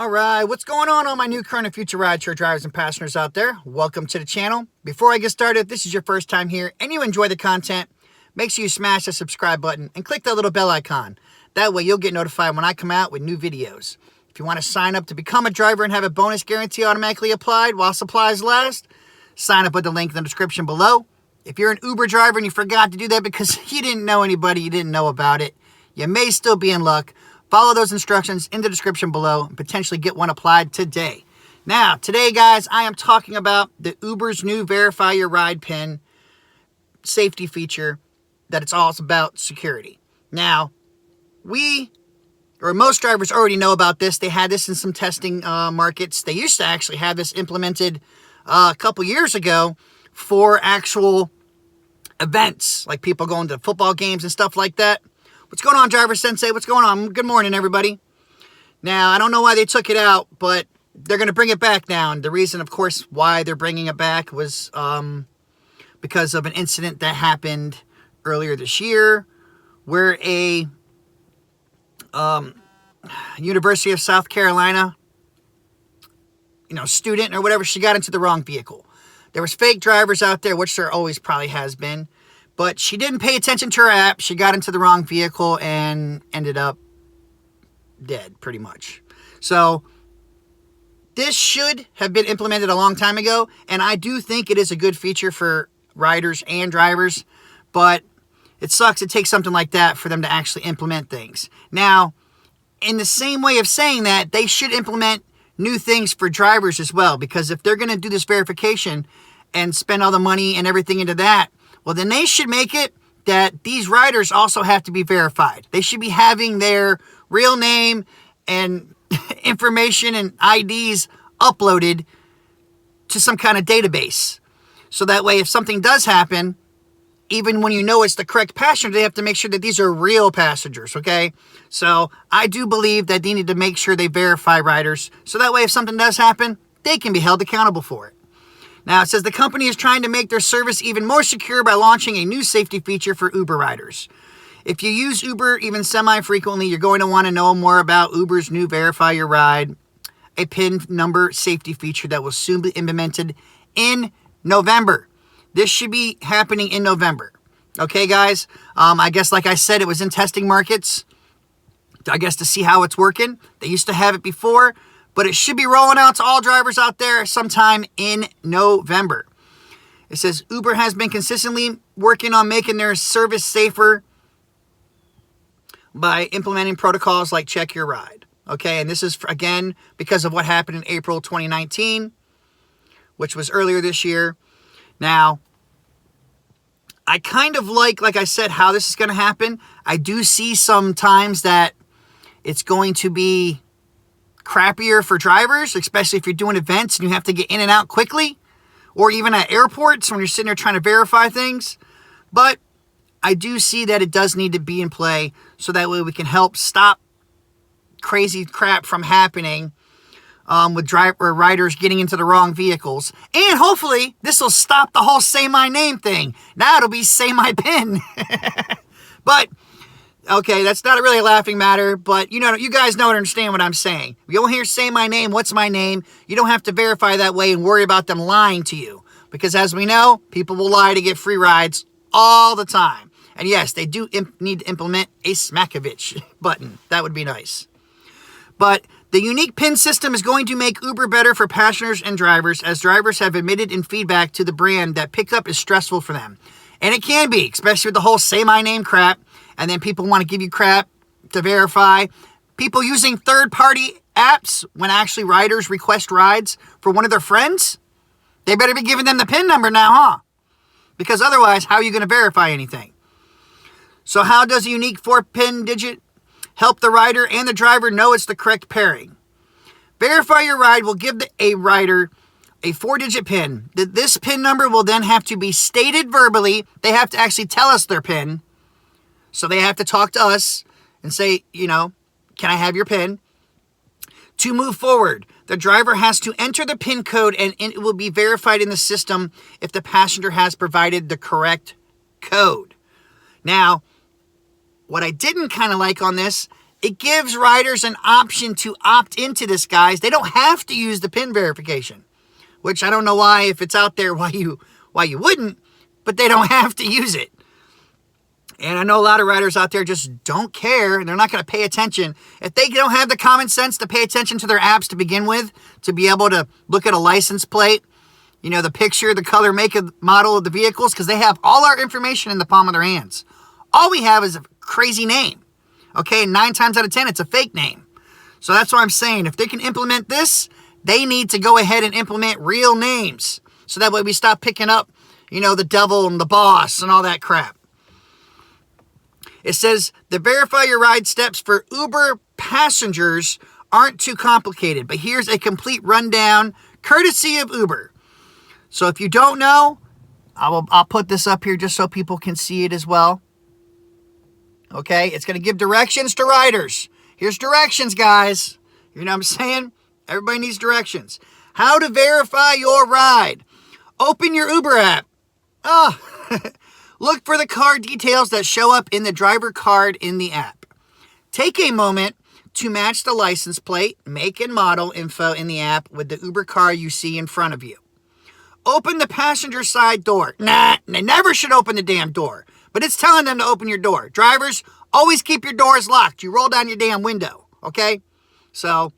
Alright, what's going on all my new, current, and future rideshare drivers and passengers out there? Welcome to the channel. Before I get started, if this is your first time here and you enjoy the content, make sure you smash the subscribe button and click that little bell icon. That way you'll get notified when I come out with new videos. If you want to sign up to become a driver and have a bonus guarantee automatically applied while supplies last, sign up with the link in the description below. If you're an Uber driver and you forgot to do that because you didn't know anybody, you didn't know about it, you may still be in luck. Follow those instructions in the description below and potentially get one applied today. Now, today, guys, I am talking about the Uber's new Verify Your Ride PIN safety feature that it's all about security. Now, most drivers already know about this. They had this in some testing markets. They used to actually have this implemented a couple years ago for actual events, like people going to football games and stuff like that. What's going on, driver Sensei? What's going on? Good morning, everybody. Now, I don't know why they took it out, but they're going to bring it back now. And the reason, of course, why they're bringing it back was because of an incident that happened earlier this year where a University of South Carolina, student or whatever, she got into the wrong vehicle. There was fake drivers out there, which there always probably has been. But she didn't pay attention to her app. She got into the wrong vehicle and ended up dead, pretty much. So this should have been implemented a long time ago. And I do think it is a good feature for riders and drivers. But it sucks it takes something like that for them to actually implement things. Now, in the same way of saying that, they should implement new things for drivers as well. Because if they're going to do this verification and spend all the money and everything into that, well, then they should make it that these riders also have to be verified. They should be having their real name and information and IDs uploaded to some kind of database. So that way, if something does happen, even when you know it's the correct passenger, they have to make sure that these are real passengers, okay? So I do believe that they need to make sure they verify riders. So that way, if something does happen, they can be held accountable for it. Now, it says the company is trying to make their service even more secure by launching a new safety feature for Uber riders. If you use Uber even semi-frequently, you're going to want to know more about Uber's new Verify Your Ride, a PIN number safety feature that will soon be implemented in November. This should be happening in November. Okay, guys? I guess, like I said, it was in testing markets, I guess, to see how it's working. They used to have it before, but it should be rolling out to all drivers out there sometime in November. It says Uber has been consistently working on making their service safer by implementing protocols like Check Your Ride. Okay, and this is, again, because of what happened in April 2019, which was earlier this year. Now, I kind of like I said, how this is going to happen. I do see sometimes that it's going to be crappier for drivers, especially if you're doing events and you have to get in and out quickly, or even at airports when you're sitting there trying to verify things. But I do see that it does need to be in play so that way we can help stop crazy crap from happening with riders getting into the wrong vehicles. And hopefully this will stop the whole say my name thing. Now it'll be say my PIN. But okay, that's not really a laughing matter, but you guys know and understand what I'm saying. If you don't hear say my name, what's my name, you don't have to verify that way and worry about them lying to you. Because as we know, people will lie to get free rides all the time. And yes, they do need to implement a Smakovich button. That would be nice. But the unique PIN system is going to make Uber better for passengers and drivers, as drivers have admitted in feedback to the brand that pickup is stressful for them. And it can be, especially with the whole say my name crap. And then people want to give you crap to verify. People using third-party apps when actually riders request rides for one of their friends. They better be giving them the PIN number now, huh? Because otherwise, how are you going to verify anything? So how does a unique 4-PIN digit help the rider and the driver know it's the correct pairing? Verify Your Ride will give a rider a 4-digit PIN. This PIN number will then have to be stated verbally. They have to actually tell us their PIN. So they have to talk to us and say, can I have your PIN? To move forward, the driver has to enter the PIN code and it will be verified in the system if the passenger has provided the correct code. Now, what I didn't kind of like on this it gives riders an option to opt into this, guys. They don't have to use the PIN verification, which I don't know why, if it's out there, why you wouldn't, but they don't have to use it. And I know a lot of riders out there just don't care. They're not going to pay attention. If they don't have the common sense to pay attention to their apps to begin with, to be able to look at a license plate, you know, the picture, the color, make, and model of the vehicles, because they have all our information in the palm of their hands. All we have is a crazy name. Okay, 9 times out of 10, it's a fake name. So that's what I'm saying. If they can implement this, they need to go ahead and implement real names. So that way we stop picking up, you know, the devil and the boss and all that crap. It says the verify your ride steps for Uber passengers aren't too complicated, but here's a complete rundown courtesy of Uber. So if you don't know, I'll put this up here just so people can see it as well. Okay, it's going to give directions to riders. Here's directions, guys. You know what I'm saying? Everybody needs directions. How to verify your ride. Open your Uber app. Look for the car details that show up in the driver card in the app. Take a moment to match the license plate, make and model info in the app with the Uber car you see in front of you. Open the passenger side door. Nah, they never should open the damn door. But it's telling them to open your door. Drivers, always keep your doors locked. You roll down your damn window, okay? So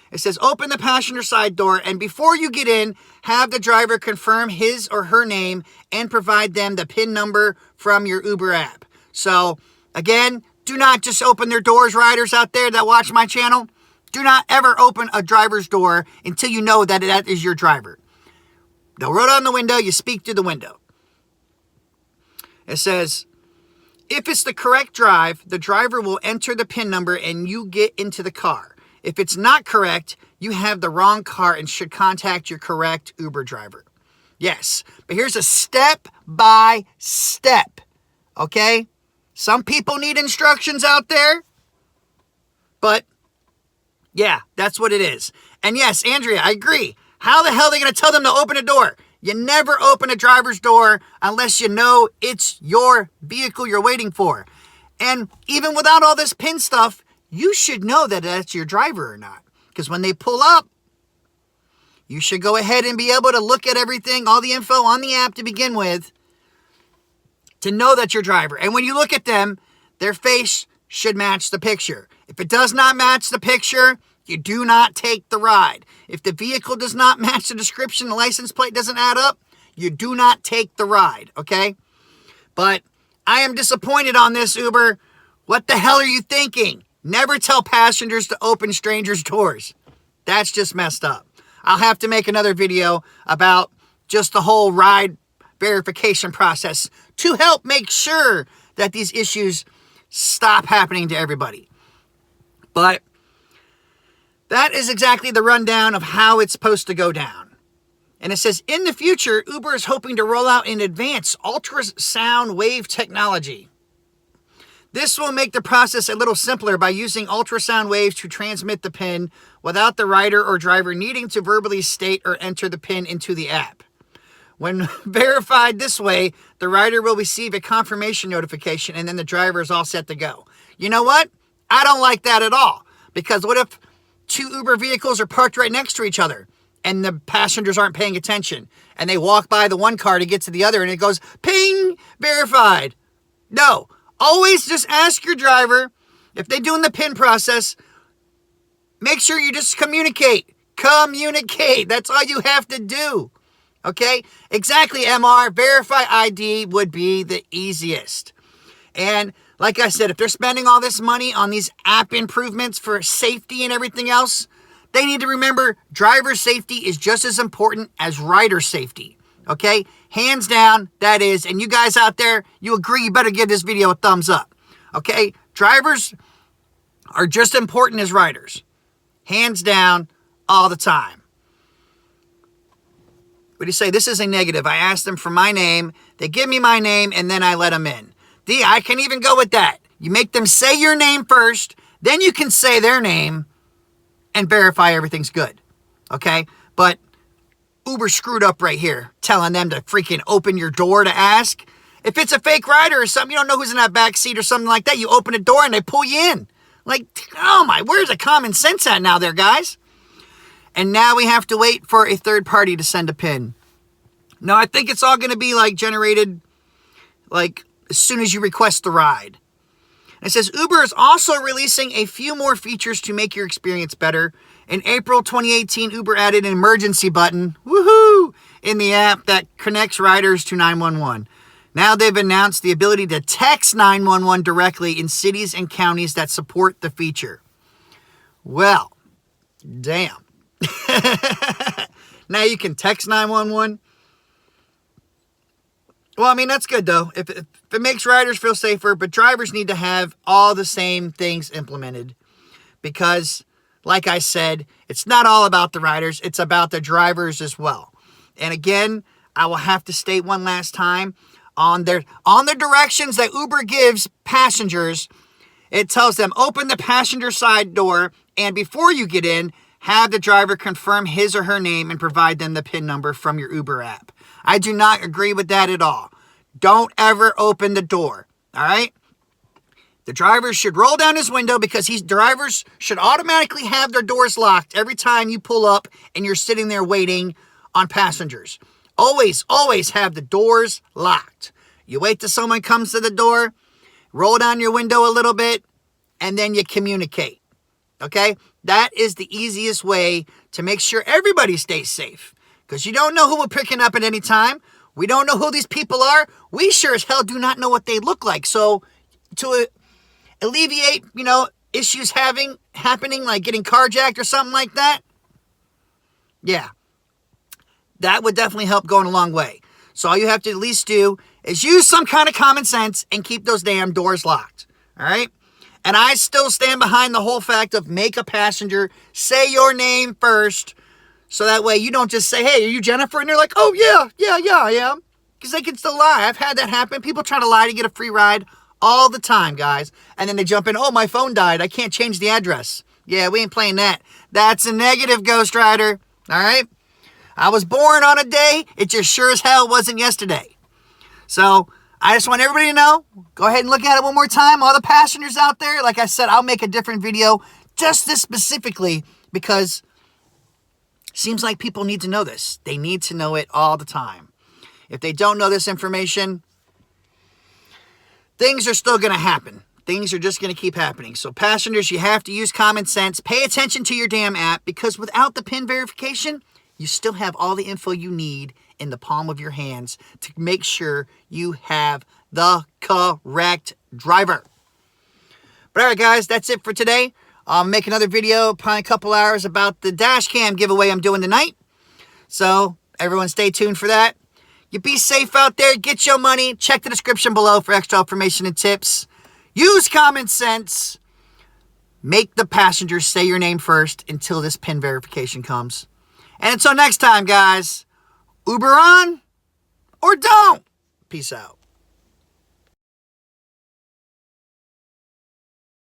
it says open the passenger side door, and before you get in, have the driver confirm his or her name and provide them the PIN number from your Uber app. So again, do not just open their doors, riders out there that watch my channel. Do not ever open a driver's door until you know that that is your driver. They'll roll down the window, you speak through the window. It says, if it's the correct drive, the driver will enter the PIN number and you get into the car. If it's not correct, you have the wrong car and should contact your correct Uber driver. Yes, but here's a step-by-step, okay? Some people need instructions out there, but yeah, that's what it is. And yes, Andrea, I agree. How the hell are they going to tell them to open a door? You never open a driver's door unless you know it's your vehicle you're waiting for. And even without all this PIN stuff, you should know that that's your driver or not. Because when they pull up, you should go ahead and be able to look at everything, all the info on the app to begin with, to know that's your driver. And when you look at them, their face should match the picture. If it does not match the picture, you do not take the ride. If the vehicle does not match the description, the license plate doesn't add up, you do not take the ride, okay? But I am disappointed on this, Uber. What the hell are you thinking? Never tell passengers to open strangers' doors. That's just messed up. I'll have to make another video about just the whole ride verification process to help make sure that these issues stop happening to everybody. But that is exactly the rundown of how it's supposed to go down. And it says, in the future, Uber is hoping to roll out an advanced ultrasound wave technology. This will make the process a little simpler by using ultrasound waves to transmit the PIN without the rider or driver needing to verbally state or enter the PIN into the app. When verified this way, the rider will receive a confirmation notification and then the driver is all set to go. You know what? I don't like that at all. Because what if 2 Uber vehicles are parked right next to each other and the passengers aren't paying attention and they walk by the one car to get to the other and it goes, ping, verified. No, always just ask your driver if they're doing the PIN process. Make sure you just communicate. Communicate. That's all you have to do. Okay? Exactly, MR. Verify ID would be the easiest. And like I said, if they're spending all this money on these app improvements for safety and everything else, they need to remember driver safety is just as important as rider safety. Okay? Hands down, that is. And you guys out there, you agree, you better give this video a thumbs up. Okay? Drivers are just as important as riders. Hands down, all the time. What do you say? This is a negative. I asked them for my name. They give me my name, and then I let them in. I can even go with that. You make them say your name first, then you can say their name and verify everything's good. Okay? But Uber screwed up right here, telling them to freaking open your door to ask. If it's a fake rider or something, you don't know who's in that back seat or something like that, you open a door and they pull you in. Like, oh my, where's the common sense at now there, guys? And now we have to wait for a third party to send a PIN. Now, I think it's all going to be like generated like as soon as you request the ride. It says Uber is also releasing a few more features to make your experience better. In April 2018, Uber added an emergency button, woohoo, in the app that connects riders to 911. Now they've announced the ability to text 911 directly in cities and counties that support the feature. Well, damn. Now you can text 911. Well, I mean, that's good, though. If it makes riders feel safer, but drivers need to have all the same things implemented. Because, like I said, it's not all about the riders. It's about the drivers as well. And again, I will have to state one last time, on the directions that Uber gives passengers, it tells them, open the passenger side door, and before you get in, have the driver confirm his or her name and provide them the PIN number from your Uber app. I do not agree with that at all. Don't ever open the door, all right? The driver should roll down his window because drivers should automatically have their doors locked every time you pull up and you're sitting there waiting on passengers. Always, always have the doors locked. You wait till someone comes to the door, roll down your window a little bit, and then you communicate, okay? That is the easiest way to make sure everybody stays safe. Because you don't know who we're picking up at any time. We don't know who these people are. We sure as hell do not know what they look like. So to alleviate, issues happening, like getting carjacked or something like that, yeah, that would definitely help going a long way. So all you have to at least do is use some kind of common sense and keep those damn doors locked. All right? And I still stand behind the whole fact of make a passenger say your name first. So that way you don't just say, hey, are you Jennifer? And they're like, oh, yeah, I am. Because they can still lie. I've had that happen. People try to lie to get a free ride all the time, guys. And then they jump in, oh, my phone died. I can't change the address. Yeah, we ain't playing that. That's a negative, Ghost Rider. All right? I was born on a day. It just sure as hell wasn't yesterday. So I just want everybody to know. Go ahead and look at it one more time. All the passengers out there, like I said, I'll make a different video just this specifically because seems like people need to know this. They need to know it all the time. If they don't know this information, things are still going to happen. Things are just going to keep happening. So passengers, you have to use common sense. Pay attention to your damn app because without the PIN verification, you still have all the info you need in the palm of your hands to make sure you have the correct driver. But all right, guys, that's it for today. I'll make another video probably a couple hours about the dash cam giveaway I'm doing tonight. So everyone stay tuned for that. You be safe out there. Get your money. Check the description below for extra information and tips. Use common sense. Make the passengers say your name first until this PIN verification comes. And until next time, guys, Uber on or don't. Peace out.